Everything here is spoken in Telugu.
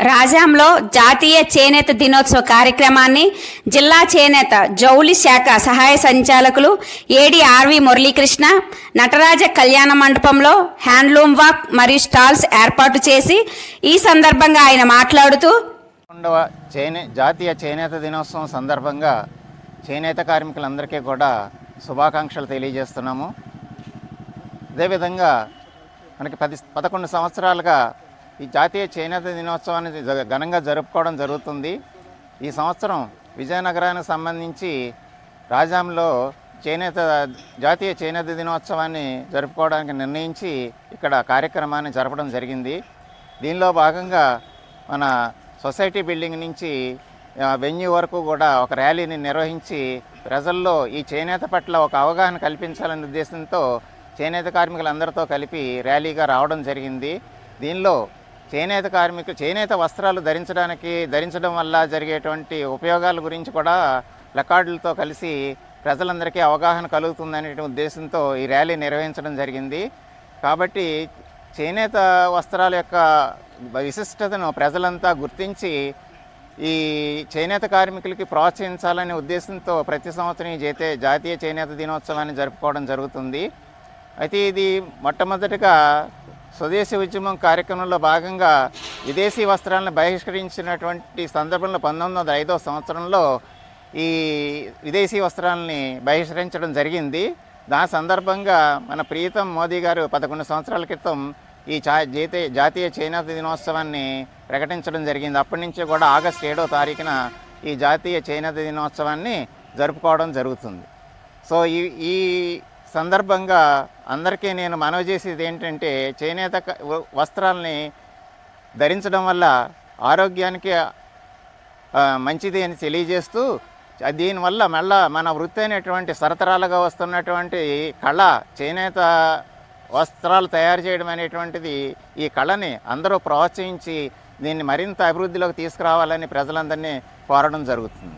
రాజాంలో జాతీయ చేనేత దినోత్సవ కార్యక్రమాన్ని జిల్లా చేనేత జౌళి శాఖ సహాయ సంచాలకులు ఏడి ఆర్వి మురళీకృష్ణ నటరాజ కళ్యాణ మండపంలో హ్యాండ్లూమ్ వాక్ మరియు స్టాల్స్ ఏర్పాటు చేసి ఈ సందర్భంగా ఆయన మాట్లాడుతూ జాతీయ చేనేత దినోత్సవం సందర్భంగా చేనేత కార్మికులందరికీ కూడా శుభాకాంక్షలు తెలియజేస్తున్నాము. అదేవిధంగా మనకి 11 సంవత్సరాలుగా ఈ జాతీయ చేనేత దినోత్సవాన్ని ఘనంగా జరుపుకోవడం జరుగుతుంది. ఈ సంవత్సరం విజయనగరానికి సంబంధించి రాజాంలో జాతీయ చేనేత దినోత్సవాన్ని జరుపుకోవడానికి నిర్ణయించి ఇక్కడ కార్యక్రమాన్ని జరపడం జరిగింది. దీనిలో భాగంగా మన సొసైటీ బిల్డింగ్ నుంచి వెన్యూ వరకు కూడా ఒక ర్యాలీని నిర్వహించి ప్రజల్లో ఈ చేనేత పట్ల ఒక అవగాహన కల్పించాలనే ఉద్దేశంతో చేనేత కార్మికులందరితో కలిపి ర్యాలీగా రావడం జరిగింది. దీనిలో చేనేత వస్త్రాలు ధరించడం వల్ల జరిగేటువంటి ఉపయోగాల గురించి కూడా ప్లకార్డులతో కలిసి ప్రజలందరికీ అవగాహన కలుగుతుందనే ఉద్దేశంతో ఈ ర్యాలీ నిర్వహించడం జరిగింది. కాబట్టి చేనేత వస్త్రాల యొక్క విశిష్టతను ప్రజలంతా గుర్తించి ఈ చేనేత కార్మికులకి ప్రోత్సహించాలనే ఉద్దేశంతో ప్రతి సంవత్సరం ఈ జాతీయ చేనేత దినోత్సవాన్ని జరుపుకోవడం జరుగుతుంది. అయితే ఇది మొట్టమొదటిగా స్వదేశీ ఉద్యమం కార్యక్రమంలో భాగంగా విదేశీ వస్త్రాలను బహిష్కరించినటువంటి సందర్భంలో 1905 సంవత్సరంలో ఈ విదేశీ వస్త్రాలని బహిష్కరించడం జరిగింది. దాని సందర్భంగా మన ప్రియతం మోదీ గారు 11 సంవత్సరాల క్రితం ఈ జాతీయ చేనేత దినోత్సవాన్ని ప్రకటించడం జరిగింది. అప్పటి నుంచి కూడా ఆగస్టు 7వ తారీఖున ఈ జాతీయ చేనేత దినోత్సవాన్ని జరుపుకోవడం జరుగుతుంది. సో ఈ సందర్భంగా అందరికీ నేను మనవి చేసేది ఏంటంటే చేనేత వస్త్రాలని ధరించడం వల్ల ఆరోగ్యానికి మంచిది అని తెలియజేస్తూ దీనివల్ల మళ్ళా మన వృత్తి అయినటువంటి తరతరాలుగా వస్తున్నటువంటి కళ చేనేత వస్త్రాలు తయారు చేయడం అనేటువంటిది ఈ కళని అందరూ ప్రోత్సహించి దీన్ని మరింత అభివృద్ధిలోకి తీసుకురావాలని ప్రజలందరినీ కోరడం జరుగుతుంది.